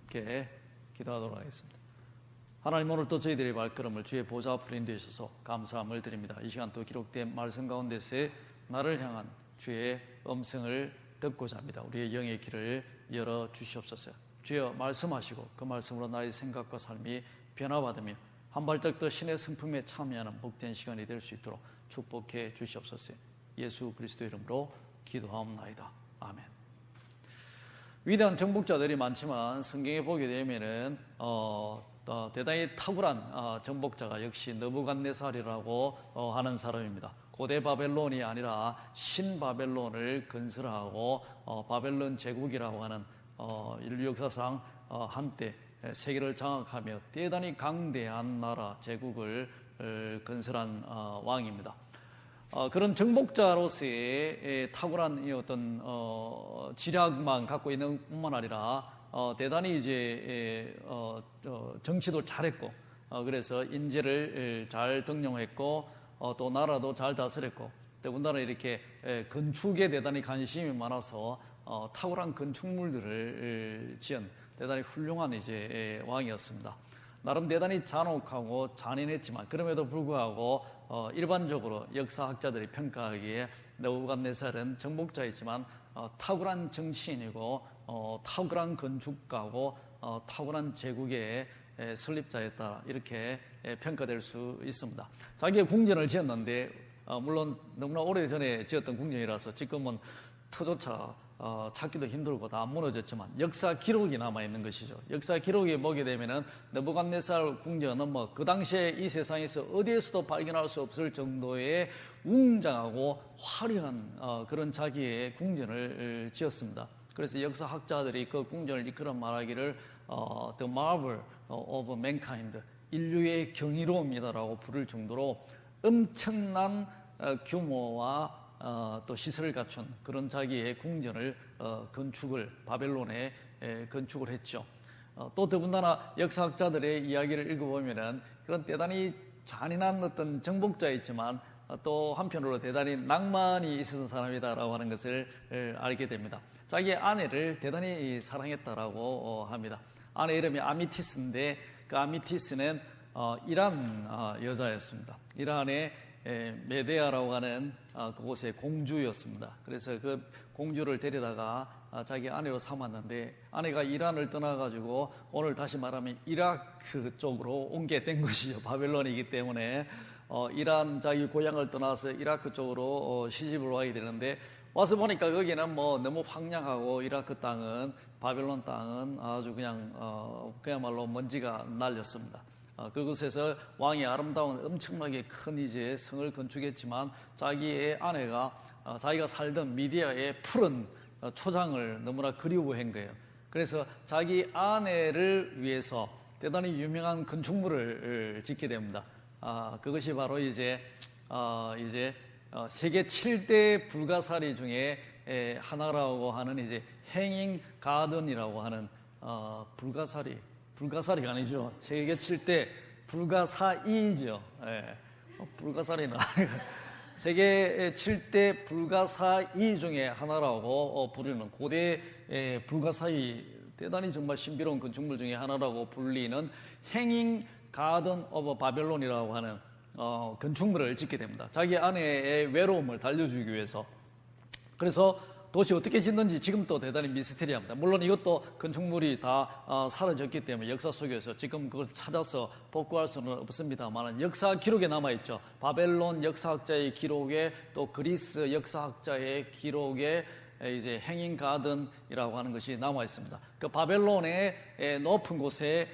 함께 기도하도록 하겠습니다. 하나님, 오늘 또 저희들의 발걸음을 주의 보좌 앞으로 인도해 주셔서 감사함을 드립니다. 이 시간 또 기록된 말씀 가운데서 나를 향한 주의 음성을 듣고자 합니다. 우리의 영의 길을 열어 주시옵소서. 주여, 말씀하시고 그 말씀으로 나의 생각과 삶이 변화받으며 한 발짝 더 신의 성품에 참여하는 복된 시간이 될 수 있도록 축복해 주시옵소서. 예수 그리스도 이름으로 기도하옵나이다. 아멘. 위대한 정복자들이 많지만 성경에 보게 되면은 대단히 탁월한 정복자가 역시 너부갓네살이라고 하는 사람입니다. 고대 바벨론이 아니라 신바벨론을 건설하고 바벨론 제국이라고 하는 인류 역사상 한때 세계를 장악하며 대단히 강대한 나라 제국을 건설한 왕입니다. 그런 정복자로서의 탁월한 어떤 지략만 갖고 있는 뿐만 아니라 대단히 이제 정치도 잘했고, 그래서 인재를 잘 등용했고, 또 나라도 잘 다스렸고, 더군다나 이렇게 건축에 대단히 관심이 많아서 탁월한 건축물들을 지은 대단히 훌륭한 이제 왕이었습니다. 나름 대단히 잔혹하고 잔인했지만 그럼에도 불구하고 일반적으로 역사학자들이 평가하기에 느부갓네살은 정복자이지만 탁월한 정치인이고 탁월한 건축가고 탁월한 제국의 설립자였다, 이렇게 평가될 수 있습니다. 자기의 궁전을 지었는데 물론 너무나 오래전에 지었던 궁전이라서 지금은 터조차 찾기도 힘들고 다 무너졌지만 역사 기록이 남아있는 것이죠. 역사 기록에 보게 되면은 느부갓네살 궁전은 그 당시에 이 세상에서 어디에서도 발견할 수 없을 정도의 웅장하고 화려한 그런 자기의 궁전을 지었습니다. 그래서 역사학자들이 그 궁전을 이끌어 말하기를 The marvel of mankind, 인류의 경이로움이다라고 부를 정도로 엄청난 규모와 또 시설을 갖춘 그런 자기의 궁전을 바벨론에 건축을 했죠. 또 더군다나 역사학자들의 이야기를 읽어보면은 그런 대단히 잔인한 어떤 정복자였지만 또 한편으로 대단히 낭만이 있었던 사람이다라고 하는 것을 알게 됩니다. 자기의 아내를 대단히 사랑했다라고 합니다. 아내 이름이 아미티스인데 그 아미티스는 이란 여자였습니다. 이란의 메데아라고 하는 그곳의 공주였습니다. 그래서 그 공주를 데려다가 자기 아내로 삼았는데 아내가 이란을 떠나가지고 오늘 다시 말하면 이라크 쪽으로 옮게 된 것이죠. 바벨론이기 때문에 이란 자기 고향을 떠나서 이라크 쪽으로 시집을 와야 되는데 와서 보니까 거기는 너무 황량하고 이라크 땅은 바벨론 땅은 아주 그야말로 먼지가 날렸습니다. 그곳에서 왕이 아름다운 엄청나게 큰 이제 성을 건축했지만 자기의 아내가 자기가 살던 미디아의 푸른 초장을 너무나 그리워한 거예요. 그래서 자기 아내를 위해서 대단히 유명한 건축물을 짓게 됩니다. 그것이 바로 이제 세계 7대 불가사리 중에 하나라고 하는 이제 행잉 가든이라고 하는 불가사리가 아니죠. 세계 7대 불가사의죠. 불가사리는 아니고 세계 7대 불가사의 중에 하나라고 부르는 고대 불가사의, 대단히 정말 신비로운 건축물 중에 하나라고 불리는 행잉 가든 오브 바벨론이라고 하는 건축물을 짓게 됩니다. 자기 아내의 외로움을 달래주기 위해서. 그래서 도대체 어떻게 짓는지 지금도 대단히 미스테리합니다. 물론 이것도 건축물이 다 사라졌기 때문에 역사 속에서 지금 그걸 찾아서 복구할 수는 없습니다만 역사 기록에 남아있죠. 바벨론 역사학자의 기록에 또 그리스 역사학자의 기록에 이제 행잉 가든이라고 하는 것이 남아 있습니다. 그 바벨론의 높은 곳에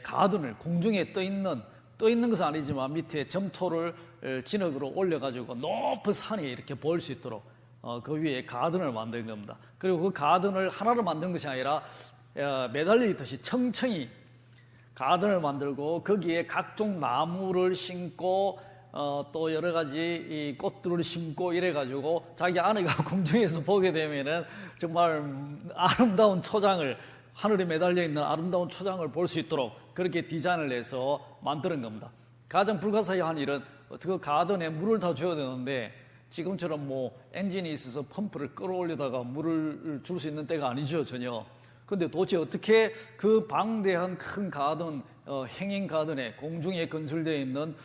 가든을 공중에 떠 있는 것은 아니지만 밑에 점토를 진흙으로 올려가지고 높은 산이 이렇게 보일 수 있도록 그 위에 가든을 만든 겁니다. 그리고 그 가든을 하나로 만든 것이 아니라 매달려 있듯이 청청이 가든을 만들고 거기에 각종 나무를 심고 또 여러 가지 이 꽃들을 심고 이래가지고 자기 아내가 공중에서 보게 되면은 정말 아름다운 초장을, 하늘에 매달려 있는 아름다운 초장을 볼 수 있도록 그렇게 디자인을 해서 만드는 겁니다. 가장 불가사의한 일은 그 가든에 물을 다 줘야 되는데 지금처럼 엔진이 있어서 펌프를 끌어올리다가 물을 줄 수 있는 때가 아니죠, 전혀. 근데 도대체 어떻게 그 방대한 큰 가든, 행인 가든에 공중에 건설되어 있는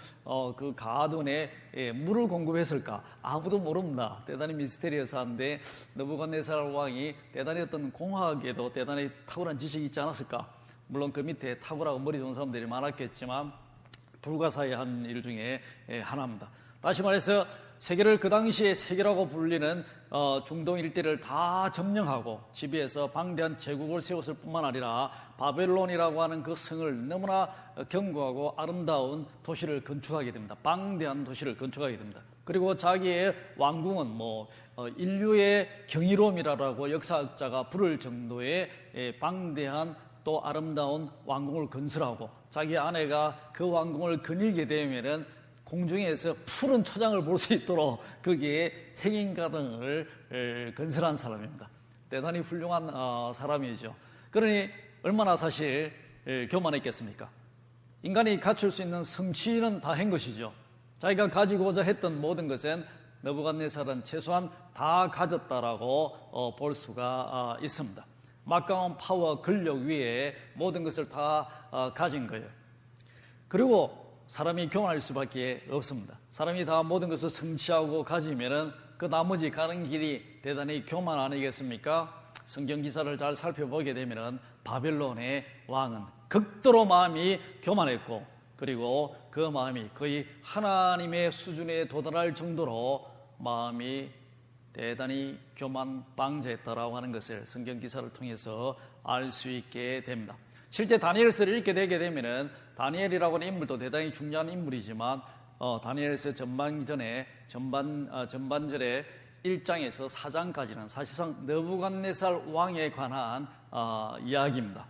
그 가든에 물을 공급했을까? 아무도 모릅니다. 대단히 미스테리어스한데 느부갓네살 왕이 대단히 어떤 공학에도 대단히 탁월한 지식이 있지 않았을까? 물론 그 밑에 탁월하고 머리 좋은 사람들이 많았겠지만 불가사의한 일 중에 하나입니다. 다시 말해서 세계를 그 당시에 세계라고 불리는 중동 일대를 다 점령하고 지배해서 방대한 제국을 세웠을 뿐만 아니라 바벨론이라고 하는 그 성을 너무나 견고하고 아름다운 도시를 건축하게 됩니다. 방대한 도시를 건축하게 됩니다. 그리고 자기의 왕궁은 인류의 경이로움이라고 역사학자가 부를 정도의 방대한 또 아름다운 왕궁을 건설하고 자기 아내가 그 왕궁을 거닐게 되면은 공중에서 푸른 초장을 볼 수 있도록 거기에 행인가등을 건설한 사람입니다. 대단히 훌륭한 사람이죠. 그러니 얼마나 사실 교만했겠습니까? 인간이 갖출 수 있는 성취는 다 한 것이죠. 자기가 가지고자 했던 모든 것은 느부갓네살은 최소한 다 가졌다라고 볼 수가 있습니다. 막강한 파워, 권력 위에 모든 것을 다 가진 거예요. 그리고 사람이 교만할 수밖에 없습니다. 사람이 다 모든 것을 성취하고 가지면은 그 나머지 가는 길이 대단히 교만 아니겠습니까? 성경 기사를 잘 살펴보게 되면은 바벨론의 왕은 극도로 마음이 교만했고, 그리고 그 마음이 거의 하나님의 수준에 도달할 정도로 마음이 대단히 교만방자했다라고 하는 것을 성경 기사를 통해서 알 수 있게 됩니다. 실제 다니엘서를 읽게 되게 되면은 다니엘이라고 하는 인물도 대단히 중요한 인물이지만 다니엘서 전반전에 1장에서 4장까지는 사실상 느부갓네살 왕에 관한 이야기입니다.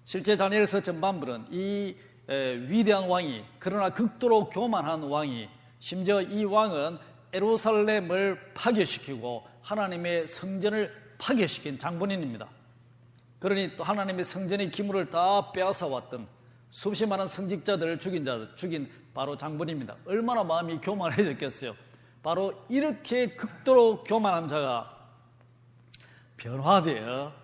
실제 다니엘서 전반부는 이 위대한 왕이, 그러나 극도로 교만한 왕이, 심지어 이 왕은 예루살렘을 파괴시키고 하나님의 성전을 파괴시킨 장본인입니다. 그러니 또 하나님의 성전의 기물을 다 빼앗아 왔던 수십 많은 성직자들을 죽인 바로 장본입니다. 얼마나 마음이 교만해졌겠어요. 바로 이렇게 극도로 교만한 자가 변화되어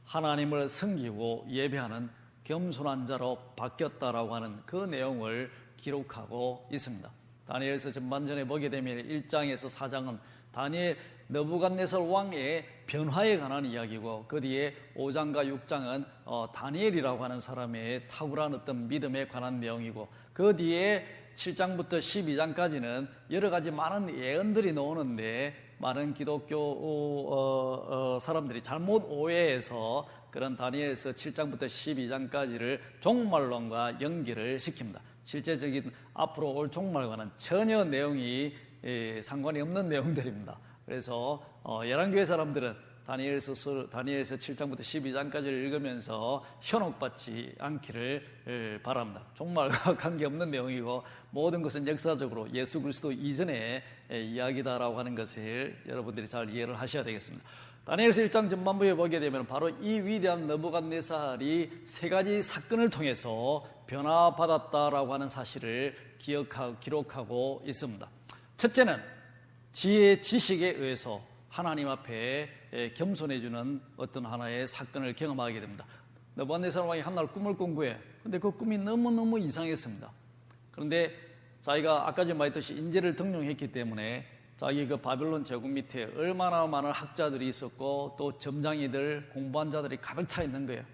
하나님을 섬기고 예배하는 겸손한 자로 바뀌었다라고 하는 그 내용을 기록하고 있습니다. 다니엘서 전반전에 보게 되면 1장에서 4장은 다니엘 느부갓네살 왕의 변화에 관한 이야기고, 그 뒤에 5장과 6장은 다니엘이라고 하는 사람의 탁월한 어떤 믿음에 관한 내용이고, 그 뒤에 7장부터 12장까지는 여러 가지 많은 예언들이 나오는데 많은 기독교 사람들이 잘못 오해해서 그런 다니엘서 7장부터 12장까지를 종말론과 연결을 시킵니다. 실제적인 앞으로 올 종말과는 전혀 내용이 상관이 없는 내용들입니다. 그래서 열왕교회 사람들은 다니엘서 7장부터 12장까지를 읽으면서 현혹받지 않기를 바랍니다. 종말과 관계없는 내용이고 모든 것은 역사적으로 예수 그리스도 이전의 이야기다라고 하는 것을 여러분들이 잘 이해를 하셔야 되겠습니다. 다니엘서 1장 전반부에 보게 되면 바로 이 위대한 느부갓네살이 세 가지 사건을 통해서 변화받았다라고 하는 사실을 기록하고 있습니다. 첫째는 지혜의 지식에 의해서 하나님 앞에 겸손해주는 어떤 하나의 사건을 경험하게 됩니다. 느부갓네살 왕이 한날 꿈을 꾼 거예요. 근데 그 꿈이 너무너무 이상했습니다. 그런데 자기가 아까 전에 말했듯이 인재를 등용했기 때문에 자기 그 바벨론 제국 밑에 얼마나 많은 학자들이 있었고 또 점장이들, 공부한 자들이 가득 차 있는 거예요.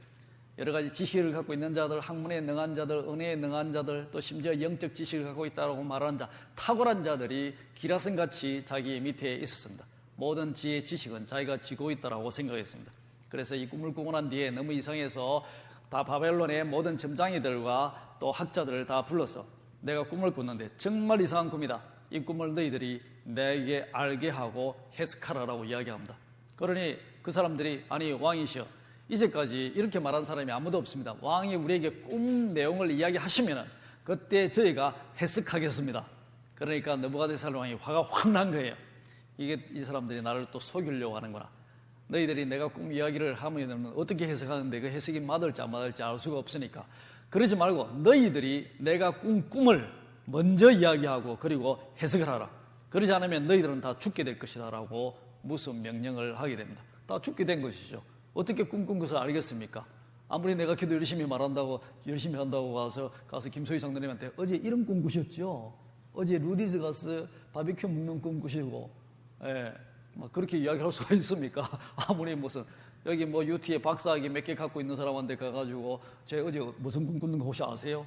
여러 가지 지식을 갖고 있는 자들, 학문에 능한 자들, 은혜에 능한 자들, 또 심지어 영적 지식을 갖고 있다고 말하는 자, 탁월한 자들이 기라성같이 자기 밑에 있었습니다. 모든 지혜의 지식은 자기가 지고 있다고 생각했습니다. 그래서 이 꿈을 꾸고 난 뒤에 너무 이상해서 다 바벨론의 모든 점장이들과 또 학자들을 다 불러서 내가 꿈을 꿨는데 정말 이상한 꿈이다. 이 꿈을 너희들이 내게 알게 하고 해석하라라고 이야기합니다. 그러니 그 사람들이 아니 왕이시여, 이제까지 이렇게 말한 사람이 아무도 없습니다. 왕이 우리에게 꿈 내용을 이야기하시면 그때 저희가 해석하겠습니다. 그러니까 느부갓네살 왕이 화가 확 난 거예요. 이 사람들이 나를 또 속이려고 하는구나. 너희들이 내가 꿈 이야기를 하면 어떻게 해석하는데 그 해석이 맞을지 안 맞을지 알 수가 없으니까 그러지 말고 너희들이 내가 꾼 꿈을 먼저 이야기하고 그리고 해석을 하라. 그러지 않으면 너희들은 다 죽게 될 것이다 라고 무슨 명령을 하게 됩니다. 다 죽게 된 것이죠. 어떻게 꿈꾼 것을 알겠습니까? 아무리 내가 기도 열심히 한다고 가서 김소희 장로님한테 어제 이런 꿈 꾸셨죠? 어제 루디즈 가서 바비큐 먹는 꿈 꾸시고, 막 그렇게 이야기할 수가 있습니까? 아무리 무슨 여기 UT에 박사학위 몇 개 갖고 있는 사람한테 가가지고 제 어제 무슨 꿈 꾸는 거 혹시 아세요?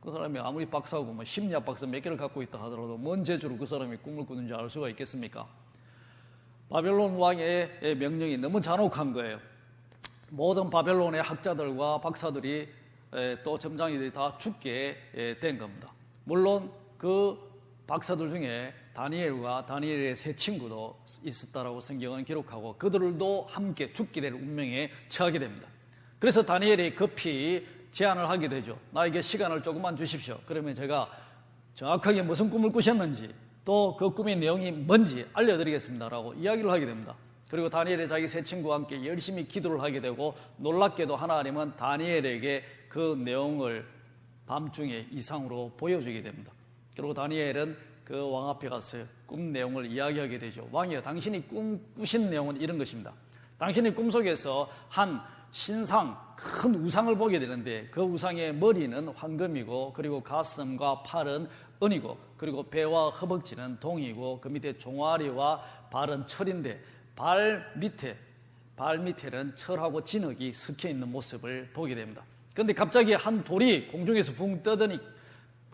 그 사람이 아무리 박사고 심리학 박사 몇 개를 갖고 있다 하더라도 뭔 재주로 그 사람이 꿈을 꾸는지 알 수가 있겠습니까? 바벨론 왕의 명령이 너무 잔혹한 거예요. 모든 바벨론의 학자들과 박사들이 또 점장이들이 다 죽게 된 겁니다. 물론 그 박사들 중에 다니엘과 다니엘의 세 친구도 있었다라고 성경은 기록하고 그들도 함께 죽게 될 운명에 처하게 됩니다. 그래서 다니엘이 급히 제안을 하게 되죠. 나에게 시간을 조금만 주십시오. 그러면 제가 정확하게 무슨 꿈을 꾸셨는지 또 그 꿈의 내용이 뭔지 알려드리겠습니다라고 이야기를 하게 됩니다. 그리고 다니엘이 자기 세 친구와 함께 열심히 기도를 하게 되고 놀랍게도 하나님은 다니엘에게 그 내용을 밤중에 이상으로 보여주게 됩니다. 그리고 다니엘은 그 왕 앞에 가서 꿈 내용을 이야기하게 되죠. 왕이여, 당신이 꾸신 내용은 이런 것입니다. 당신이 꿈속에서 한 신상, 큰 우상을 보게 되는데 그 우상의 머리는 황금이고 그리고 가슴과 팔은 은이고 그리고 배와 허벅지는 동이고 그 밑에 종아리와 발은 철인데 발 밑에는 철하고 진흙이 섞여 있는 모습을 보게 됩니다. 그런데 갑자기 한 돌이 공중에서 붕 떠더니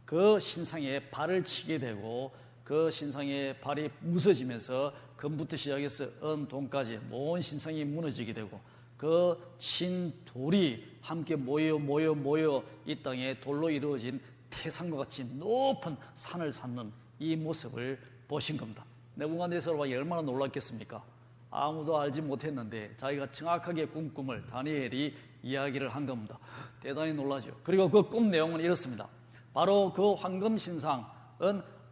그 신상에 발을 치게 되고 그 신상의 발이 무너지면서 금부터 시작해서 은, 동까지 온 신상이 무너지게 되고 그 친 돌이 함께 모여 이 땅에 돌로 이루어진 태산과 같이 높은 산을 쌓는 이 모습을 보신 겁니다. 느부갓네살 왕이 얼마나 놀랐겠습니까? 아무도 알지 못했는데 자기가 정확하게 꾼 꿈을 다니엘이 이야기를 한 겁니다. 대단히 놀라죠. 그리고 그 꿈 내용은 이렇습니다. 바로 그 황금신상은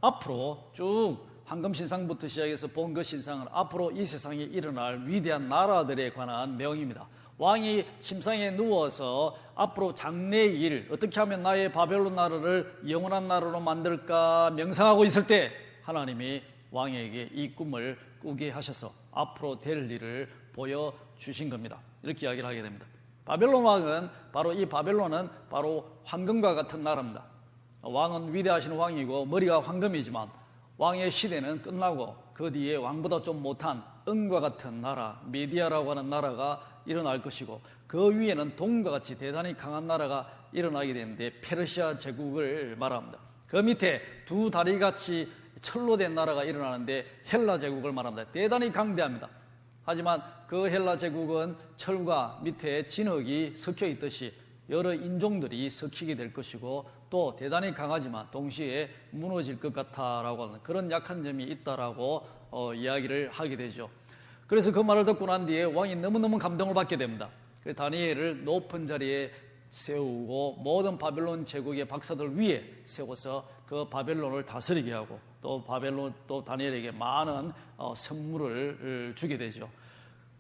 앞으로 쭉 황금신상부터 시작해서 본 그 신상은 앞으로 이 세상에 일어날 위대한 나라들에 관한 내용입니다. 왕이 침상에 누워서 앞으로 장래의 일, 어떻게 하면 나의 바벨론 나라를 영원한 나라로 만들까 명상하고 있을 때 하나님이 왕에게 이 꿈을 꾸게 하셔서 앞으로 될 일을 보여주신 겁니다. 이렇게 이야기를 하게 됩니다. 바벨론 왕은 이 바벨론은 바로 황금과 같은 나라입니다. 왕은 위대하신 왕이고 머리가 황금이지만 왕의 시대는 끝나고 그 뒤에 왕보다 좀 못한 은과 같은 나라, 메디아라고 하는 나라가 일어날 것이고 그 위에는 동과 같이 대단히 강한 나라가 일어나게 되는데 페르시아 제국을 말합니다. 그 밑에 두 다리같이 철로 된 나라가 일어나는데 헬라 제국을 말합니다. 대단히 강대합니다. 하지만 그 헬라 제국은 철과 밑에 진흙이 섞여 있듯이 여러 인종들이 섞이게 될 것이고 또 대단히 강하지만 동시에 무너질 것 같다라고 하는 그런 약한 점이 있다라고 이야기를 하게 되죠. 그래서 그 말을 듣고 난 뒤에 왕이 너무너무 감동을 받게 됩니다. 그래서 다니엘을 높은 자리에 세우고 모든 바벨론 제국의 박사들 위에 세워서 그 바벨론을 다스리게 하고 또 다니엘에게 많은 선물을 주게 되죠.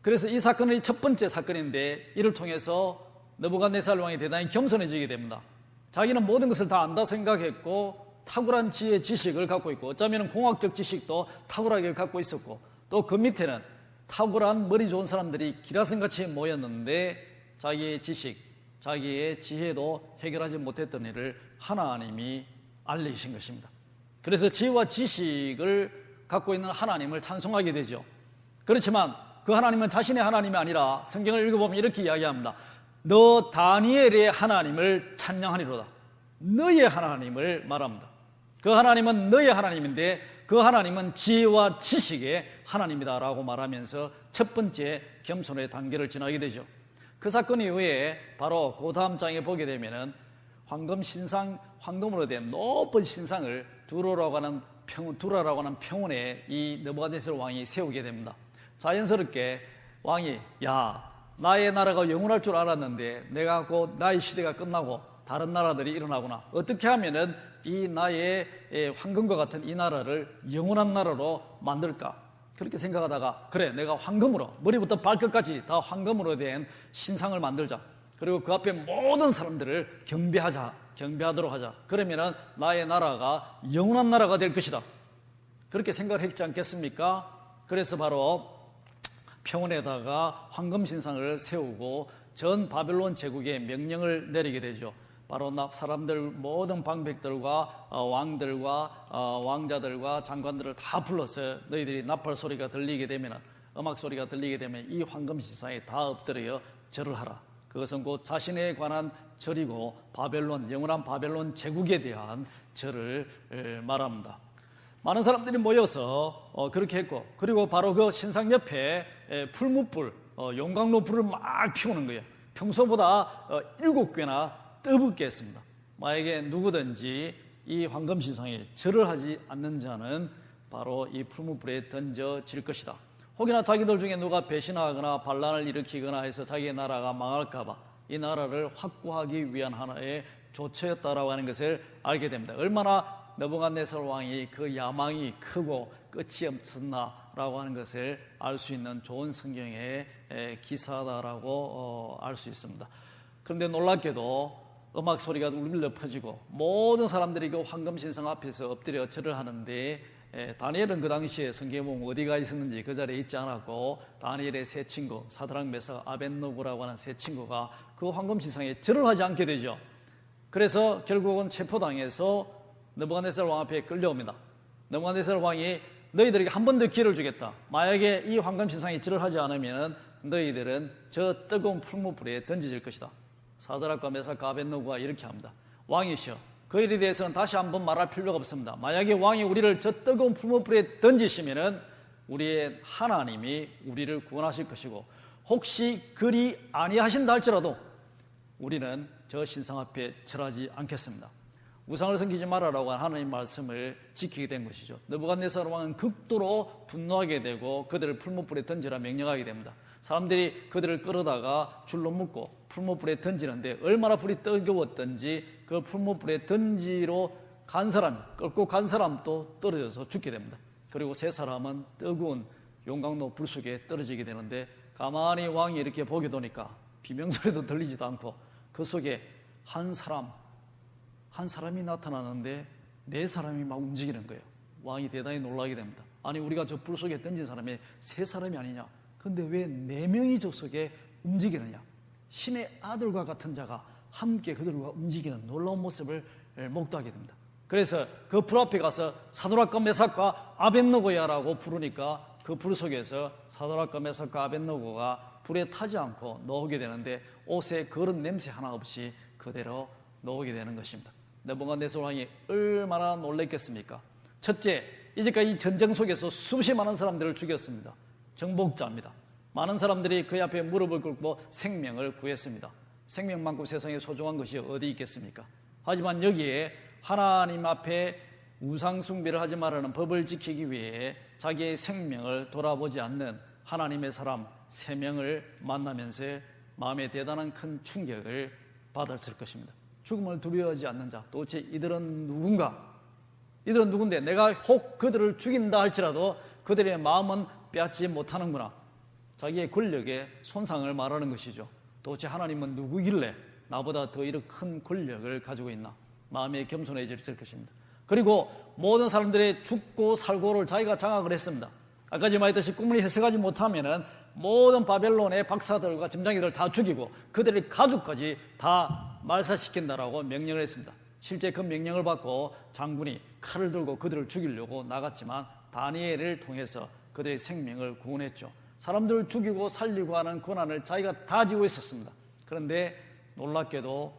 그래서 이 사건은 첫 번째 사건인데 이를 통해서 느부갓네살 왕이 대단히 겸손해지게 됩니다. 자기는 모든 것을 다 안다 생각했고 탁월한 지혜 지식을 갖고 있고 어쩌면 공학적 지식도 탁월하게 갖고 있었고 또 그 밑에는 탁월한 머리 좋은 사람들이 기라성같이 모였는데 자기의 지식, 자기의 지혜도 해결하지 못했던 일을 하나님이 알리신 것입니다. 그래서 지혜와 지식을 갖고 있는 하나님을 찬송하게 되죠. 그렇지만 그 하나님은 자신의 하나님이 아니라 성경을 읽어보면 이렇게 이야기합니다. 너 다니엘의 하나님을 찬양하리로다. 너의 하나님을 말합니다. 그 하나님은 너의 하나님인데 그 하나님은 지혜와 지식의 하나님이다라고 말하면서 첫 번째 겸손의 단계를 지나게 되죠. 그 사건 이후에 바로 그 다음 장에 보게 되면은 황금으로 된 높은 신상을 두라라고 하는 평원에 이 느부갓네살 왕이 세우게 됩니다. 자연스럽게 왕이 나의 나라가 영원할 줄 알았는데 내가 곧 나의 시대가 끝나고 다른 나라들이 일어나구나. 어떻게 하면은 이 나의 황금과 같은 이 나라를 영원한 나라로 만들까? 그렇게 생각하다가 그래, 내가 황금으로 머리부터 발끝까지 다 황금으로 된 신상을 만들자. 그리고 그 앞에 모든 사람들을 경배하도록 하자. 그러면은 나의 나라가 영원한 나라가 될 것이다. 그렇게 생각을 했지 않겠습니까? 그래서 바로 평원에다가 황금신상을 세우고 전 바벨론 제국에 명령을 내리게 되죠. 바로 사람들 모든 방백들과 왕들과 왕자들과 장관들을 다 불러서 너희들이 나팔 소리가 들리게 되면, 음악 소리가 들리게 되면 이 황금신상에 다 엎드려 절을 하라. 그것은 곧 자신에 관한 절이고 바벨론, 영원한 바벨론 제국에 대한 절을 말합니다. 많은 사람들이 모여서 그렇게 했고, 그리고 바로 그 신상 옆에 풀무불, 용광로 불을 막 피우는 거예요. 평소보다 7배나 뜨겁게 했습니다. 만약에 누구든지 이 황금신상에 절을 하지 않는 자는 바로 이 풀무불에 던져질 것이다. 혹여나 자기들 중에 누가 배신하거나 반란을 일으키거나 해서 자기의 나라가 망할까봐 이 나라를 확고하기 위한 하나의 조처였다라고 하는 것을 알게 됩니다. 얼마나 느부갓네살 왕이 그 야망이 크고 끝이 없었나라고 하는 것을 알 수 있는 좋은 성경의 기사다라고 알 수 있습니다. 그런데 놀랍게도 음악 소리가 울려 퍼지고 모든 사람들이 그 황금신상 앞에서 엎드려 절을 하는데, 다니엘은 그 당시에 성경에 보면 어디가 있었는지 그 자리에 있지 않았고, 다니엘의 세 친구 사드락 메삭 아벳노고라고 하는 세 친구가 그 황금신상에 절을 하지 않게 되죠. 그래서 결국은 체포당해서 느부갓네살 왕 앞에 끌려옵니다. 느부갓네살 왕이 너희들에게 한 번 더 기회를 주겠다. 만약에 이 황금신상에 절을 하지 않으면 너희들은 저 뜨거운 풀무불에 던져질 것이다. 사드락과 메삭과 아벳노고가 이렇게 합니다. 왕이시여, 그 일에 대해서는 다시 한번 말할 필요가 없습니다. 만약에 왕이 우리를 저 뜨거운 풀무불에 던지시면은 우리의 하나님이 우리를 구원하실 것이고, 혹시 그리 아니하신다 할지라도 우리는 저 신상 앞에 절하지 않겠습니다. 우상을 섬기지 말아라고 하나님 말씀을 지키게 된 것이죠. 느부갓네살 왕은 극도로 분노하게 되고 그들을 풀무불에 던지라 명령하게 됩니다. 사람들이 그들을 끌어다가 줄로 묶고 풀무불에 던지는데 얼마나 불이 뜨거웠던지 그 풀무불에 던지러 간 사람, 끌고 간 사람도 떨어져서 죽게 됩니다. 그리고 세 사람은 뜨거운 용광로 불 속에 떨어지게 되는데, 가만히 왕이 이렇게 보게 되니까 비명소리도 들리지도 않고 그 속에 한 사람이 나타나는데 네 사람이 막 움직이는 거예요. 왕이 대단히 놀라게 됩니다. 아니, 우리가 저 불 속에 던진 사람이 세 사람이 아니냐? 근데 왜 네 명이 저 속에 움직이느냐? 신의 아들과 같은 자가 함께 그들과 움직이는 놀라운 모습을 목도하게 됩니다. 그래서 그 불 앞에 가서 사드락과 메삭과 아벳노고야라고 부르니까 그 불 속에서 사드락과 메삭과 아벳노고가 불에 타지 않고 녹게 되는데 옷에 그런 냄새 하나 없이 그대로 녹게 되는 것입니다. 느부갓네살 왕이 얼마나 놀랐겠습니까? 첫째, 이제까지 이 전쟁 속에서 수십 많은 사람들을 죽였습니다. 정복자입니다. 많은 사람들이 그 앞에 무릎을 꿇고 생명을 구했습니다. 생명만큼 세상에 소중한 것이 어디 있겠습니까? 하지만 여기에 하나님 앞에 우상 숭배를 하지 말라는 법을 지키기 위해 자기의 생명을 돌아보지 않는 하나님의 사람 3명을 만나면서 마음에 대단한 큰 충격을 받았을 것입니다. 죽음을 두려워하지 않는 자, 도대체 이들은 누군가? 이들은 누군데 내가 혹 그들을 죽인다 할지라도 그들의 마음은 빼앗지 못하는구나. 자기의 권력에 손상을 말하는 것이죠. 도대체 하나님은 누구길래 나보다 더 이런 큰 권력을 가지고 있나? 마음에 겸손해질 것입니다. 그리고 모든 사람들의 죽고 살고를 자기가 장악을 했습니다. 아까 전에 말했듯이 꿈을 해석하지 못하면은 모든 바벨론의 박사들과 점장이들 다 죽이고 그들의 가족까지 다 말살시킨다라고 명령을 했습니다. 실제 그 명령을 받고 장군이 칼을 들고 그들을 죽이려고 나갔지만 다니엘을 통해서 그들의 생명을 구원했죠. 사람들을 죽이고 살리고 하는 권한을 자기가 가지고 있었습니다. 그런데 놀랍게도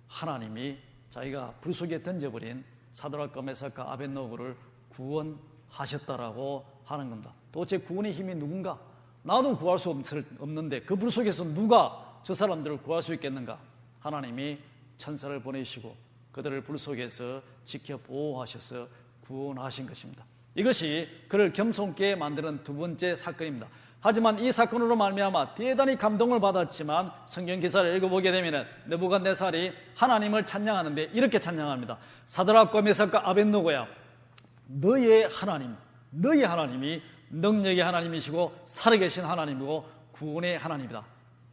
하나님이 자기가 불 속에 던져버린 사드락과 메삭과 아벳노고를 구원하셨다라고 하는 겁니다. 도대체 구원의 힘이 누군가? 나도 구할 수 없는데 그 불 속에서 누가 저 사람들을 구할 수 있겠는가? 하나님이 천사를 보내시고 그들을 불 속에서 지켜 보호하셔서 구원하신 것입니다. 이것이 그를 겸손케 만드는 두 번째 사건입니다. 하지만 이 사건으로 말미암아 대단히 감동을 받았지만 성경 기사를 읽어보게 되면 느부갓네살이 하나님을 찬양하는데 이렇게 찬양합니다. 사드락과 메삭과 아벳노고야, 너의 하나님이 능력의 하나님이시고 살아계신 하나님이고 구원의 하나님이다.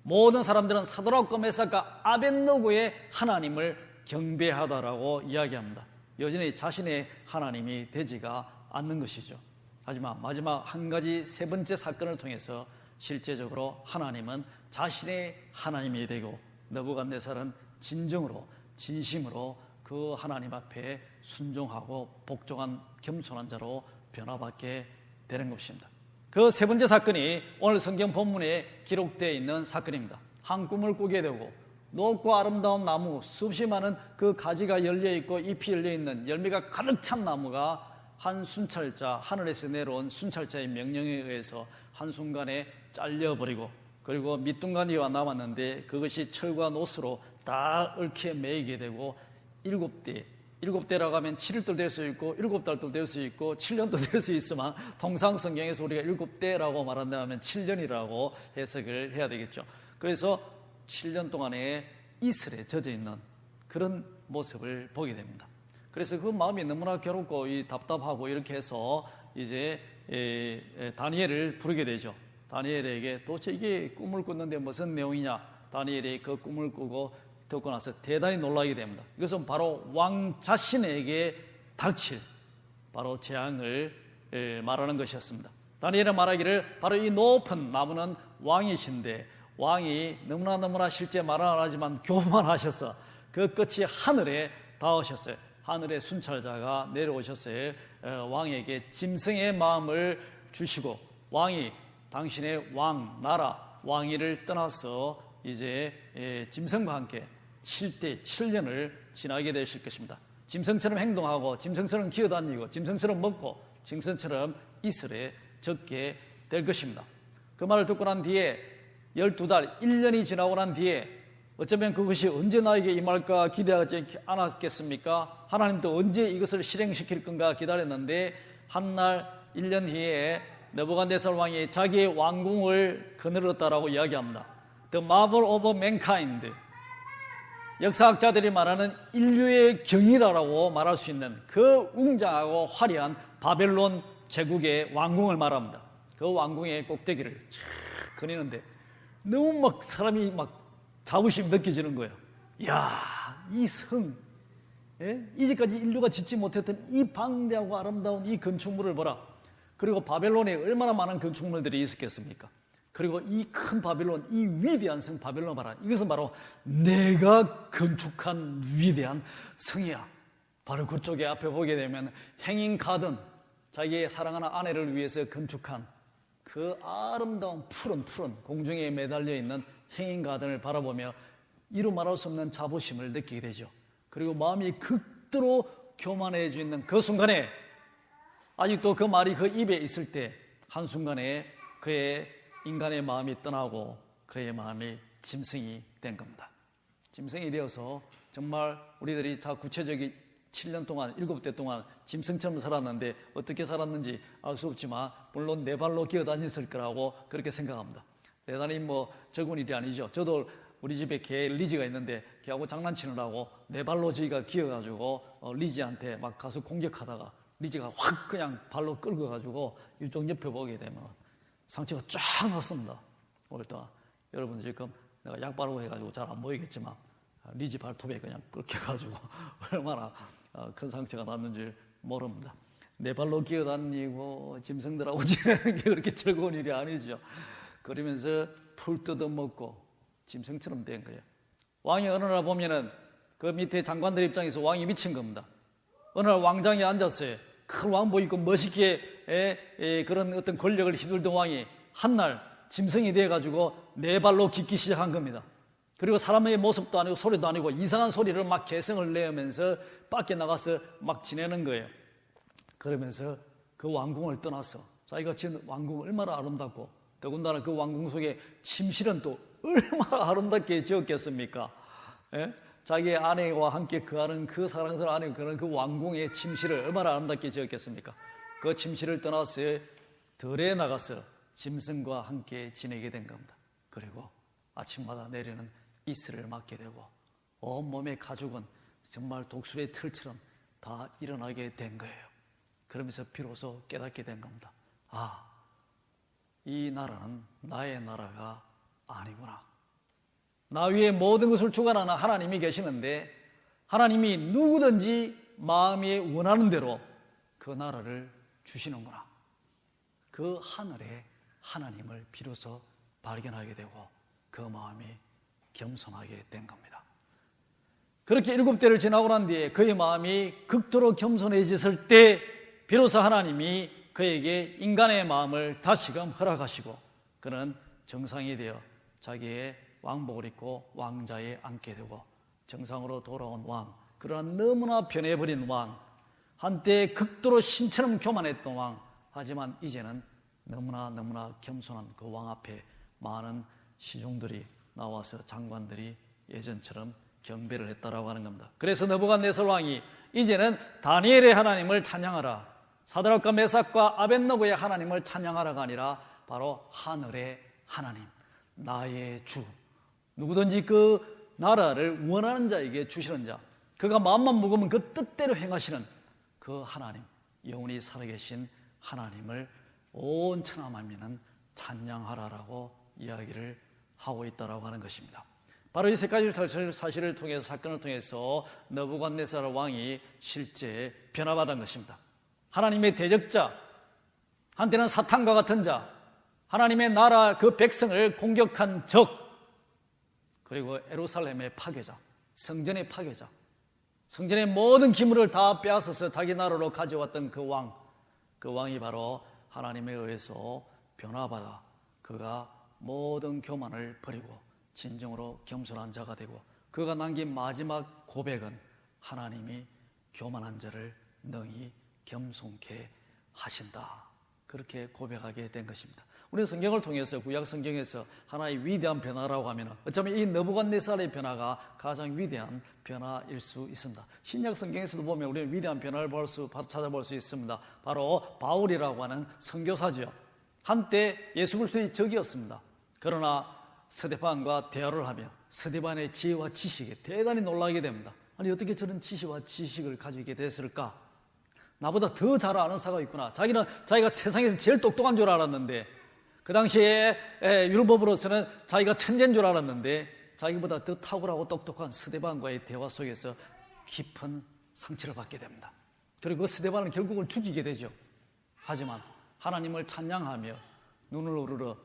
모든 사람들은 사드락과 메삭과 아벳노고의 하나님을 경배하다라고 이야기합니다. 여전히 자신의 하나님이 되지가 않는 것이죠. 하지만 마지막 한 가지 세 번째 사건을 통해서 실제적으로 하나님은 자신의 하나님이 되고 느부갓네살은 진심으로 그 하나님 앞에 순종하고 복종한 겸손한 자로 변화받게 되는 것입니다. 그 세 번째 사건이 오늘 성경 본문에 기록되어 있는 사건입니다. 한 꿈을 꾸게 되고 높고 아름다운 나무, 수없이 많은 그 가지가 열려있고 잎이 열려있는 열매가 가득 찬 나무가 한 순찰자, 하늘에서 내려온 순찰자의 명령에 의해서 한순간에 잘려버리고, 그리고 밑둥간이와 남았는데 그것이 철과 노스로 다 얽혀 매이게 되고 7대라고 하면 7일도 될 수 있고 7달도 될 수 있고 7년도 될 수 있지만 통상 성경에서 우리가 7대라고 말한다면 7년이라고 해석을 해야 되겠죠. 그래서 7년 동안에 이슬에 젖어 있는 그런 모습을 보게 됩니다. 그래서 그 마음이 너무나 괴롭고 답답하고 이렇게 해서 이제 다니엘을 부르게 되죠. 다니엘에게 도대체 이게 꿈을 꿨는데 무슨 내용이냐? 다니엘이 그 꿈을 꾸고 듣고 나서 대단히 놀라게 됩니다. 이것은 바로 왕 자신에게 닥칠 바로 재앙을 말하는 것이었습니다. 다니엘은 말하기를 바로 이 높은 나무는 왕이신데 왕이 너무나 실제 말은 안 하지만 교만하셔서 그 끝이 하늘에 닿으셨어요. 하늘의 순찰자가 내려오셨어요. 왕에게 짐승의 마음을 주시고 왕이 당신의 나라 왕위를 떠나서 이제 짐승과 함께 7년을 지나게 되실 것입니다. 짐승처럼 행동하고 짐승처럼 기어다니고 짐승처럼 먹고 짐승처럼 이슬에 젖게 될 것입니다. 그 말을 듣고 난 뒤에 12달, 1년이 지나고 난 뒤에 어쩌면 그것이 언제 나에게 임할까 기대하지 않았겠습니까? 하나님도 언제 이것을 실행시킬 건가 기다렸는데 한날 1년 뒤에 느부갓네살 왕이 자기의 왕궁을 거느렸다라고 이야기합니다. The marvel of mankind, 역사학자들이 말하는 인류의 경이라고 말할 수 있는 그 웅장하고 화려한 바벨론 제국의 왕궁을 말합니다. 그 왕궁의 꼭대기를 쫙 거니는데 너무 사람이 자부심이 느껴지는 거예요. 이야, 이 성, 이제까지 인류가 짓지 못했던 이 방대하고 아름다운 이 건축물을 보라. 그리고 바벨론에 얼마나 많은 건축물들이 있었겠습니까? 그리고 이 큰 바벨론, 이 위대한 성 바벨론 봐라. 이것은 바로 내가 건축한 위대한 성이야. 바로 그쪽에 앞에 보게 되면 행인 가든, 자기의 사랑하는 아내를 위해서 건축한 그 아름다운 푸른 공중에 매달려 있는 행인 가든을 바라보며 이루 말할 수 없는 자부심을 느끼게 되죠. 그리고 마음이 극도로 교만해지는 그 순간에, 아직도 그 말이 그 입에 있을 때 한순간에 그의 인간의 마음이 떠나고 그의 마음이 짐승이 된 겁니다. 짐승이 되어서 정말 우리들이 다 구체적인 7년 동안 7대 동안 짐승처럼 살았는데 어떻게 살았는지 알 수 없지만 물론 네 발로 기어다녔을 거라고 그렇게 생각합니다. 대단히 적은 일이 아니죠. 저도 우리 집에 개 리지가 있는데 걔하고 장난치느라고 네 발로 저희가 기어가지고 리지한테 막 가서 공격하다가 리지가 확 그냥 발로 끌고 가지고 이쪽 옆에 보게 되면 상처가 쫙 났습니다. 일단 여러분 지금 내가 약 바르고 해가지고 잘 안 보이겠지만 리지 발톱에 그냥 끌겨가지고 얼마나 큰 상처가 났는지 모릅니다. 네 발로 기어다니고 짐승들하고 지내는 게 그렇게 즐거운 일이 아니죠. 그러면서 풀 뜯어먹고 짐승처럼 된 거예요. 왕이 어느 날 보면은 그 밑에 장관들 입장에서 왕이 미친 겁니다. 어느 날 왕장에 앉았어요. 큰 왕복 입고 멋있게 그런 어떤 권력을 휘둘던 왕이 한날 짐승이 돼가지고 네 발로 깃기 시작한 겁니다. 그리고 사람의 모습도 아니고 소리도 아니고 이상한 소리를 막 개성을 내면서 밖에 나가서 막 지내는 거예요. 그러면서 그 왕궁을 떠나서 자기가 지은 왕궁 얼마나 아름답고 더군다나 그 왕궁 속에 침실은 또 얼마나 아름답게 지었겠습니까? 자기의 아내와 함께 거하는 그 사랑스러운 아내가 그런 그 왕궁의 침실을 얼마나 아름답게 지었겠습니까? 그 침실을 떠나서 들에 나가서 짐승과 함께 지내게 된 겁니다. 그리고 아침마다 내리는 이슬을 맞게 되고 온몸의 가죽은 정말 독수리의 털처럼 다 일어나게 된 거예요. 그러면서 비로소 깨닫게 된 겁니다. 아, 이 나라는 나의 나라가 아니구나. 나 위에 모든 것을 주관하는 하나님이 계시는데 하나님이 누구든지 마음이 원하는 대로 그 나라를 주시는구나. 그 하늘에 하나님을 비로소 발견하게 되고 그 마음이 겸손하게 된 겁니다. 그렇게 7대를 지나고 난 뒤에 그의 마음이 극도로 겸손해졌을 때 비로소 하나님이 그에게 인간의 마음을 다시금 허락하시고 그는 정상이 되어 자기의 왕복을 입고 왕자에 앉게 되고 정상으로 돌아온 왕, 그러나 너무나 변해버린 왕, 한때 극도로 신처럼 교만했던 왕, 하지만 이제는 너무나 겸손한 그 왕 앞에 많은 시종들이 나와서 장관들이 예전처럼 경배를 했다라고 하는 겁니다. 그래서 느부갓네살 왕이 이제는 다니엘의 하나님을 찬양하라, 사드락과 메삭과 아벳느고의 하나님을 찬양하라가 아니라 바로 하늘의 하나님, 나의 주, 누구든지 그 나라를 원하는 자에게 주시는 자, 그가 마음만 먹으면 그 뜻대로 행하시는 그 하나님, 영원히 살아계신 하나님을 온 천하 만민은 찬양하라라고 이야기를 하고 있다라고 하는 것입니다. 바로 이 세 가지 사실을 통해서, 사건을 통해서 느부갓네살 왕이 실제 변화받은 것입니다. 하나님의 대적자, 한때는 사탄과 같은 자, 하나님의 나라 그 백성을 공격한 적, 그리고 예루살렘의 파괴자, 성전의 파괴자, 성전의 모든 기물을 다 빼앗아서 자기 나라로 가져왔던 그 왕, 그 왕이 바로 하나님에 의해서 변화받아 그가 모든 교만을 버리고 진정으로 겸손한 자가 되고 그가 남긴 마지막 고백은 하나님이 교만한 자를 능히 겸손케 하신다, 그렇게 고백하게 된 것입니다. 우리는 성경을 통해서, 구약 성경에서 하나의 위대한 변화라고 하면 어쩌면 이 느부갓네살의 변화가 가장 위대한 변화일 수 있습니다. 신약 성경에서도 보면 우리는 위대한 변화를 찾아볼 수 있습니다. 바로 바울이라고 하는 선교사죠. 한때 예수 그리스도의 적이었습니다. 그러나 스데반과 대화를 하며 스데반의 지혜와 지식에 대단히 놀라게 됩니다. 아니, 어떻게 저런 지식과 지식을 가지고 있게 됐을까? 나보다 더 잘 아는 사가 있구나. 자기가 세상에서 제일 똑똑한 줄 알았는데, 그 당시에 율법으로서는 자기가 천재인 줄 알았는데 자기보다 더 탁월하고 똑똑한 스데반과의 대화 속에서 깊은 상처를 받게 됩니다. 그리고 그 스데반은 결국은 죽이게 되죠. 하지만 하나님을 찬양하며 눈을 우러러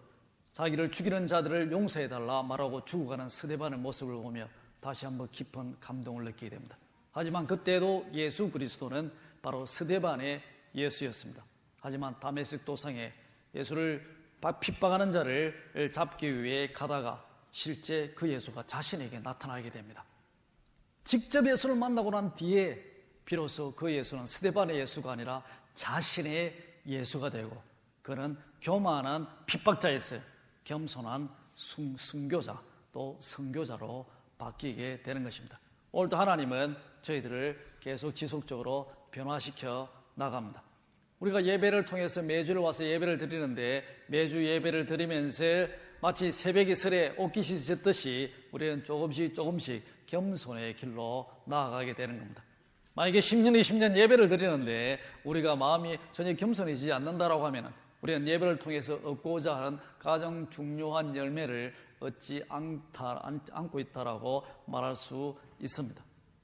자기를 죽이는 자들을 용서해달라 말하고 죽어가는 스데반의 모습을 보며 다시 한번 깊은 감동을 느끼게 됩니다. 하지만 그때도 예수 그리스도는 바로 스데반의 예수였습니다. 하지만 다메섹 도상에 예수를 핍박하는 자를 잡기 위해 가다가 실제 그 예수가 자신에게 나타나게 됩니다. 직접 예수를 만나고 난 뒤에 비로소 그 예수는 스데반의 예수가 아니라 자신의 예수가 되고, 그는 교만한 핍박자였어요. 겸손한 순교자, 또 선교자로 바뀌게 되는 것입니다. 오늘도 하나님은 저희들을 계속 지속적으로 변화시켜 나갑니다. 우리가 예배를 통해서 매주를 와서 예배를 드리는데, 매주 예배를 드리면서 마치 새벽이 설에 옷깃이 젖듯이 우리는 조금씩 겸손의 길로 나아가게 되는 겁니다. 만약에 10년, 20년 예배를 드리는데 우리가 마음이 전혀 겸손해지지 않는다라고 하면 우리는 예배를 통해서 얻고자 하는 가장 중요한 열매를 얻지 않고 있다라고 말할 수 있습니다.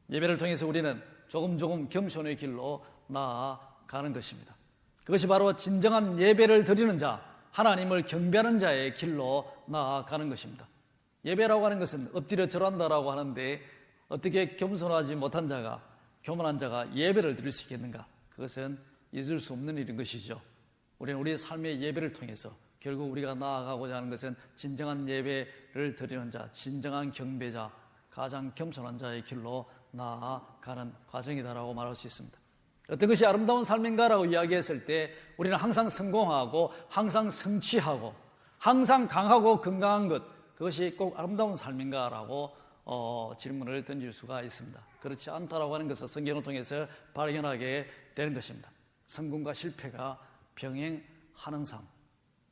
예배를 통해서 우리는 조금 겸손의 길로 나아가는 것입니다. 그것이 바로 진정한 예배를 드리는 자, 하나님을 경배하는 자의 길로 나아가는 것입니다. 예배라고 하는 것은 엎드려 절한다라고 하는데, 어떻게 겸손하지 못한 자가, 교만한 자가 예배를 드릴 수 있겠는가? 그것은 있을 수 없는 일인 것이죠. 우리는 우리의 삶의 예배를 통해서 결국 우리가 나아가고자 하는 것은 진정한 예배를 드리는 자, 진정한 경배자, 가장 겸손한 자의 길로 나아가는 과정이다라고 말할 수 있습니다. 어떤 것이 아름다운 삶인가라고 이야기했을 때 우리는 항상 성공하고 항상 성취하고 항상 강하고 건강한 것, 그것이 꼭 아름다운 삶인가라고 질문을 던질 수가 있습니다. 그렇지 않다라고 하는 것을 성경을 통해서 발견하게 되는 것입니다. 성공과 실패가 병행하는 삶,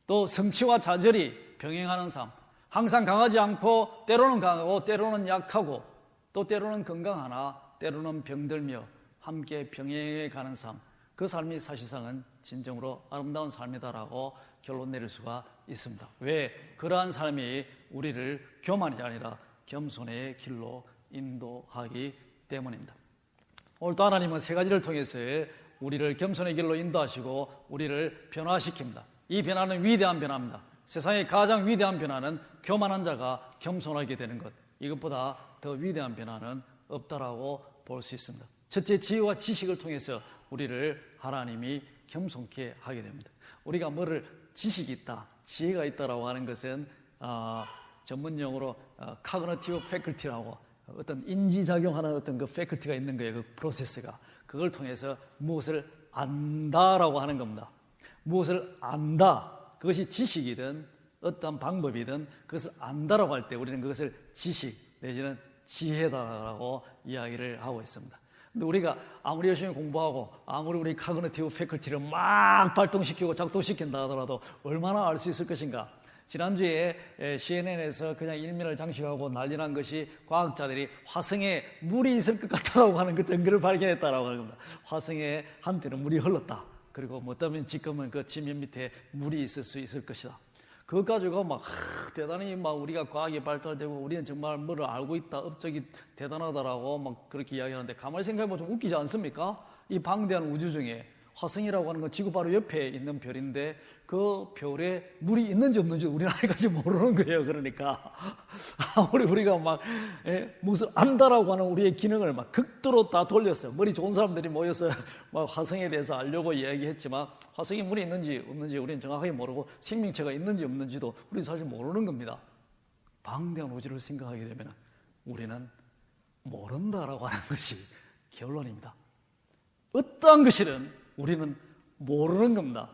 또 성취와 좌절이 병행하는 삶, 항상 강하지 않고 때로는 강하고 때로는 약하고 또 때로는 건강하나 때로는 병들며 함께 병행해 가는 삶, 그 삶이 사실상은 진정으로 아름다운 삶이다라고 결론 내릴 수가 있습니다. 왜? 그러한 삶이 우리를 교만이 아니라 겸손의 길로 인도하기 때문입니다. 오늘도 하나님은 세 가지를 통해서 우리를 겸손의 길로 인도하시고 우리를 변화시킵니다. 이 변화는 위대한 변화입니다. 세상의 가장 위대한 변화는 교만한 자가 겸손하게 되는 것, 이것보다 더 위대한 변화는 없다라고 볼 수 있습니다. 첫째, 지혜와 지식을 통해서 우리를 하나님이 겸손케 하게 됩니다. 우리가 뭐를 지식이 있다, 지혜가 있다라고 하는 것은 전문용어로 cognitive faculty라고 어떤 인지작용하는 어떤 그 faculty가 있는 거예요. 그 프로세스가. 그걸 통해서 무엇을 안다라고 하는 겁니다. 무엇을 안다, 그것이 지식이든 어떤 방법이든 그것을 안다라고 할 때 우리는 그것을 지식 내지는 지혜다라고 이야기를 하고 있습니다. 근데 우리가 아무리 열심히 공부하고 아무리 우리 카그니티브 패컬티를 막 발동시키고 작동시킨다 하더라도 얼마나 알 수 있을 것인가? 지난주에 CNN에서 그냥 일면을 장식하고 난리난 것이 과학자들이 화성에 물이 있을 것 같다라고 하는 그 증거를 발견했다라고 하는 겁니다. 화성에 한때는 물이 흘렀다. 그리고 뭐 어쩌면 지금은 그 지면 밑에 물이 있을 수 있을 것이다. 그것 가지고 막 대단히 막 우리가 과학이 발달되고 우리는 정말 뭐를 알고 있다, 업적이 대단하다라고 막 그렇게 이야기하는데 가만히 생각해보면 좀 웃기지 않습니까? 이 방대한 우주 중에 화성이라고 하는 건 지구 바로 옆에 있는 별인데 그 별에 물이 있는지 없는지 우리는 아직까지 모르는 거예요. 그러니까 아무리 우리가 막 무엇을 안다라고 하는 우리의 기능을 막 극도로 다 돌렸어요. 머리 좋은 사람들이 모여서 막 화성에 대해서 알려고 이야기했지만 화성에 물이 있는지 없는지 우리는 정확하게 모르고 생명체가 있는지 없는지도 우리는 사실 모르는 겁니다. 방대한 우주를 생각하게 되면 우리는 모른다라고 하는 것이 결론입니다. 어떠한 것이든 우리는 모르는 겁니다.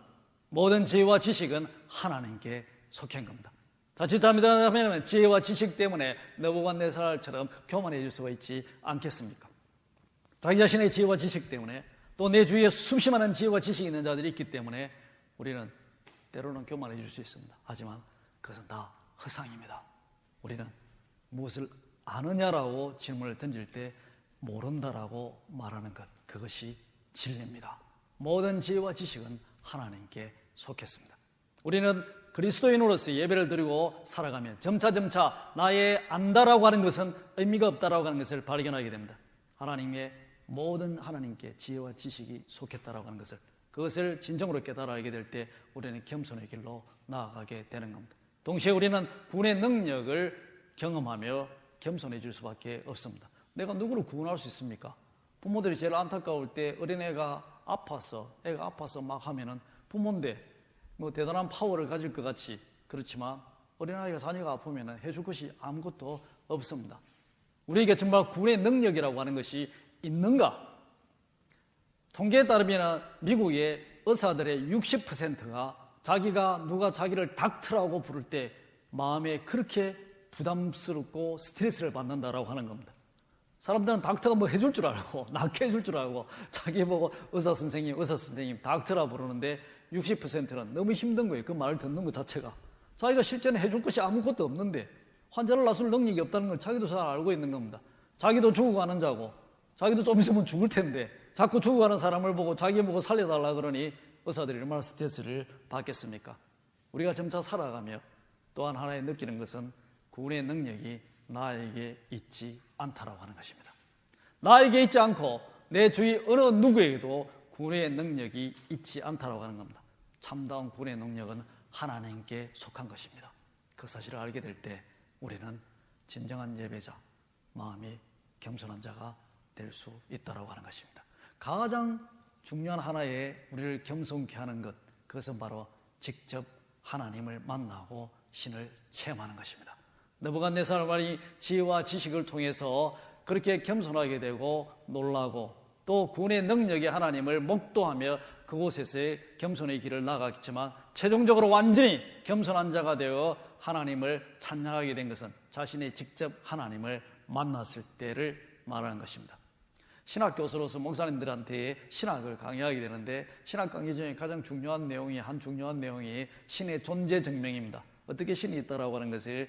모든 지혜와 지식은 하나님께 속한 겁니다. 자, 지자합니다면 지혜와 지식 때문에 느부갓네살처럼 교만해질 수가 있지 않겠습니까? 자기 자신의 지혜와 지식 때문에 또 내 주위에 수십 많은 지혜와 지식이 있는 자들이 있기 때문에 우리는 때로는 교만해질 수 있습니다. 하지만 그것은 다 허상입니다. 우리는 무엇을 아느냐라고 질문을 던질 때 모른다라고 말하는 것, 그것이 진리입니다. 모든 지혜와 지식은 하나님께 속했습니다. 우리는 그리스도인으로서 예배를 드리고 살아가면 점차 나의 안다라고 하는 것은 의미가 없다라고 하는 것을 발견하게 됩니다. 하나님의 모든 하나님께 지혜와 지식이 속했다라고 하는 것을, 그것을 진정으로 깨달아 알게 될 때 우리는 겸손의 길로 나아가게 되는 겁니다. 동시에 우리는 구원의 능력을 경험하며 겸손해질 수밖에 없습니다. 내가 누구를 구원할 수 있습니까? 부모들이 제일 안타까울 때 어린애가 애가 아파서 막 하면은 부모인데 뭐 대단한 파워를 가질 것 같이 그렇지만 어린아이가 자녀가 아프면은 해줄 것이 아무것도 없습니다. 우리에게 정말 구원의 능력이라고 하는 것이 있는가? 통계에 따르면 미국의 의사들의 60%가 누가 자기를 닥터라고 부를 때 마음에 그렇게 부담스럽고 스트레스를 받는다라고 하는 겁니다. 사람들은 닥터가 뭐 해줄 줄 알고 낫게 해줄 줄 알고 자기 보고 의사 선생님 닥터라 부르는데 60%는 너무 힘든 거예요. 그 말을 듣는 것 자체가. 자기가 실제는 해줄 것이 아무것도 없는데 환자를 낫을 능력이 없다는 걸 자기도 잘 알고 있는 겁니다. 자기도 죽어가는 자고 자기도 좀 있으면 죽을 텐데 자꾸 죽어가는 사람을 보고 자기 보고 살려달라 그러니 의사들이 얼마나 스트레스를 받겠습니까? 우리가 점차 살아가며 또한 하나의 느끼는 것은 구원의 능력이 나에게 있지 않다라고 하는 것입니다. 나에게 있지 않고 내 주위 어느 누구에게도 구원의 능력이 있지 않다라고 하는 겁니다. 참다운 구원의 능력은 하나님께 속한 것입니다. 그 사실을 알게 될 때 우리는 진정한 예배자, 마음이 겸손한 자가 될 수 있다라고 하는 것입니다. 가장 중요한 하나의 우리를 겸손케 하는 것, 그것은 바로 직접 하나님을 만나고 신을 체험하는 것입니다. 느부갓네살이 지혜와 지식을 통해서 그렇게 겸손하게 되고 놀라고 또 구원의 능력의 하나님을 목도하며 그곳에서의 겸손의 길을 나갔지만 최종적으로 완전히 겸손한 자가 되어 하나님을 찬양하게 된 것은 자신이 직접 하나님을 만났을 때를 말하는 것입니다. 신학 교수로서 목사님들한테 신학을 강의하게 되는데 신학 강의 중에 가장 중요한 내용이 신의 존재 증명입니다. 어떻게 신이 있다라고 하는 것을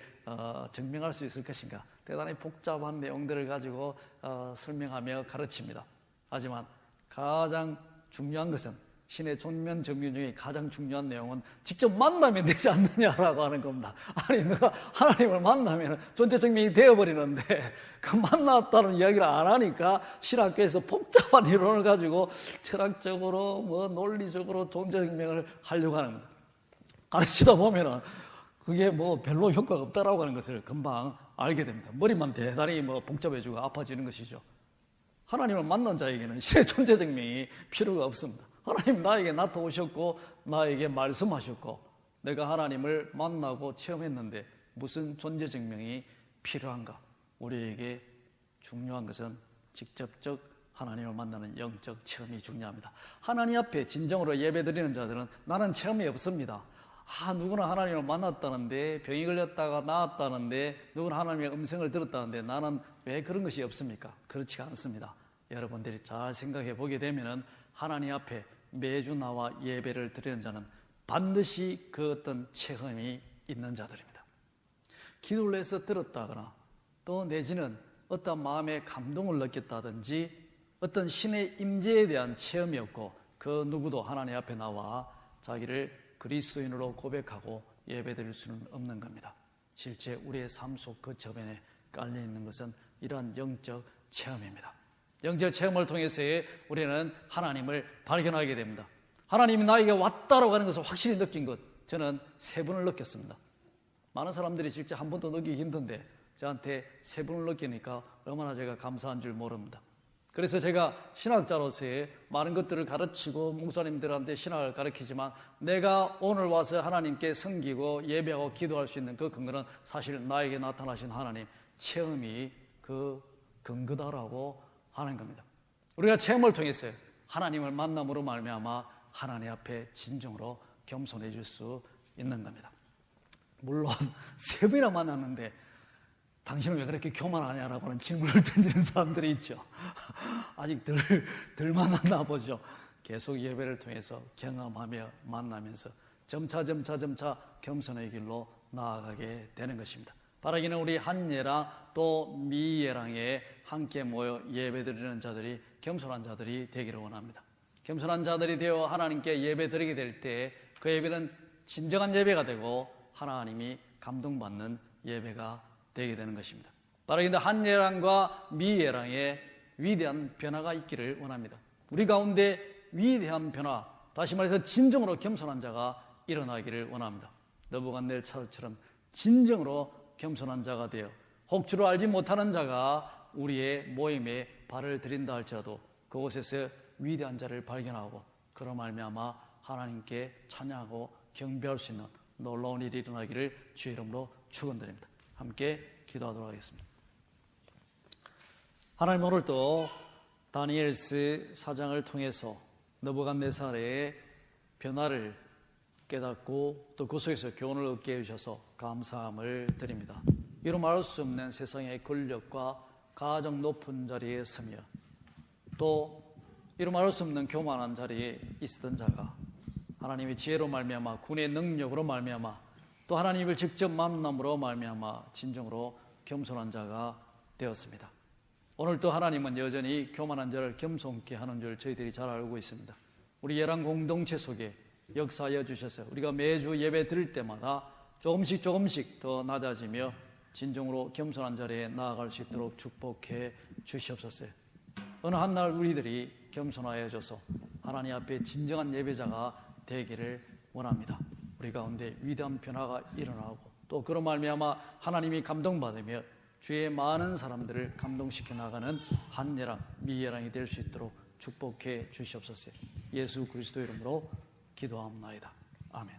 증명할 수 있을 것인가? 대단히 복잡한 내용들을 가지고 설명하며 가르칩니다. 하지만 가장 중요한 것은 신의 존재 증명 중에 가장 중요한 내용은 직접 만나면 되지 않느냐라고 하는 겁니다. 아니 너가 하나님을 만나면 존재 증명이 되어버리는데 그 만났다는 이야기를 안 하니까 신학교에서 복잡한 이론을 가지고 철학적으로 논리적으로 존재 증명을 하려고 하는 겁니다. 가르치다 보면은 그게 뭐 별로 효과가 없다라고 하는 것을 금방 알게 됩니다. 머리만 대단히 뭐 복잡해지고 아파지는 것이죠. 하나님을 만난 자에게는 신의 존재 증명이 필요가 없습니다. 하나님 나에게 나타오셨고 나에게 말씀하셨고 내가 하나님을 만나고 체험했는데 무슨 존재 증명이 필요한가? 우리에게 중요한 것은 직접적 하나님을 만나는 영적 체험이 중요합니다. 하나님 앞에 진정으로 예배드리는 자들은 나는 체험이 없습니다. 누구나 하나님을 만났다는데, 병이 걸렸다가 나았다는데, 누구나 하나님의 음성을 들었다는데 나는 왜 그런 것이 없습니까? 그렇지가 않습니다. 여러분들이 잘 생각해 보게 되면은 하나님 앞에 매주 나와 예배를 드리는 자는 반드시 그 어떤 체험이 있는 자들입니다. 기도를 해서 들었다거나 또 내지는 어떤 마음의 감동을 느꼈다든지 어떤 신의 임재에 대한 체험이었고 그 누구도 하나님 앞에 나와 자기를 그리스도인으로 고백하고 예배드릴 수는 없는 겁니다. 실제 우리의 삶 속 그 저변에 깔려 있는 것은 이러한 영적 체험입니다. 영적 체험을 통해서 우리는 하나님을 발견하게 됩니다. 하나님이 나에게 왔다라고 하는 것을 확실히 느낀 것, 저는 3번을 느꼈습니다. 많은 사람들이 실제 한 번도 느끼기 힘든데 저한테 3번을 느끼니까 얼마나 제가 감사한 줄 모릅니다. 그래서 제가 신학자로서의 많은 것들을 가르치고 목사님들한테 신학을 가르치지만 내가 오늘 와서 하나님께 섬기고 예배하고 기도할 수 있는 그 근거는 사실 나에게 나타나신 하나님 체험이 그 근거다라고 하는 겁니다. 우리가 체험을 통해서 하나님을 만남으로 말미암아 하나님 앞에 진정으로 겸손해질 수 있는 겁니다. 물론 3번이나 만났는데 당신은 왜 그렇게 교만하냐라고 하는 질문을 던지는 사람들이 있죠. 아직 덜 만났나 보죠. 계속 예배를 통해서 경험하며 만나면서 점차 겸손의 길로 나아가게 되는 것입니다. 바라기는 우리 한예랑 또 미예랑에 함께 모여 예배드리는 자들이 겸손한 자들이 되기를 원합니다. 겸손한 자들이 되어 하나님께 예배드리게 될 때 그 예배는 진정한 예배가 되고 하나님이 감동받는 예배가 되게 되는 것입니다. 바라기는 한예랑과 미예랑에 위대한 변화가 있기를 원합니다. 우리 가운데 위대한 변화, 다시 말해서 진정으로 겸손한 자가 일어나기를 원합니다. 느부갓네살처럼 진정으로 겸손한 자가 되어 혹주를 알지 못하는 자가 우리의 모임에 발을 들인다 할지라도 그곳에서 위대한 자를 발견하고 그로 말미암아 하나님께 찬양하고 경배할 수 있는 놀라운 일이 일어나기를 주의 이름으로 축원드립니다. 함께 기도하도록 하겠습니다. 하나님, 오늘도 다니엘서 4장을 통해서 느부갓네살의 변화를 깨닫고 또 그 속에서 교훈을 얻게 해주셔서 감사함을 드립니다. 이루 말할 수 없는 세상의 권력과 가장 높은 자리에 서며 또 이루 말할 수 없는 교만한 자리에 있었던 자가 하나님의 지혜로 말미암아 군의 능력으로 말미암아 또 하나님을 직접 만남으로 말미암아 진정으로 겸손한 자가 되었습니다. 오늘도 하나님은 여전히 교만한 자를 겸손케 하는 줄 저희들이 잘 알고 있습니다. 우리 예랑 공동체 속에 역사하여 주셔서 우리가 매주 예배 드릴 때마다 조금씩 더 낮아지며 진정으로 겸손한 자리에 나아갈 수 있도록 축복해 주시옵소서. 어느 한날 우리들이 겸손하여 줘서 하나님 앞에 진정한 예배자가 되기를 원합니다. 우리 가운데 위대한 변화가 일어나고 또 그로 말미암아 하나님이 감동받으며 주의 많은 사람들을 감동시켜 나가는 한예랑 미예랑이 될 수 있도록 축복해 주시옵소서. 예수 그리스도 이름으로 기도합니다. 아멘.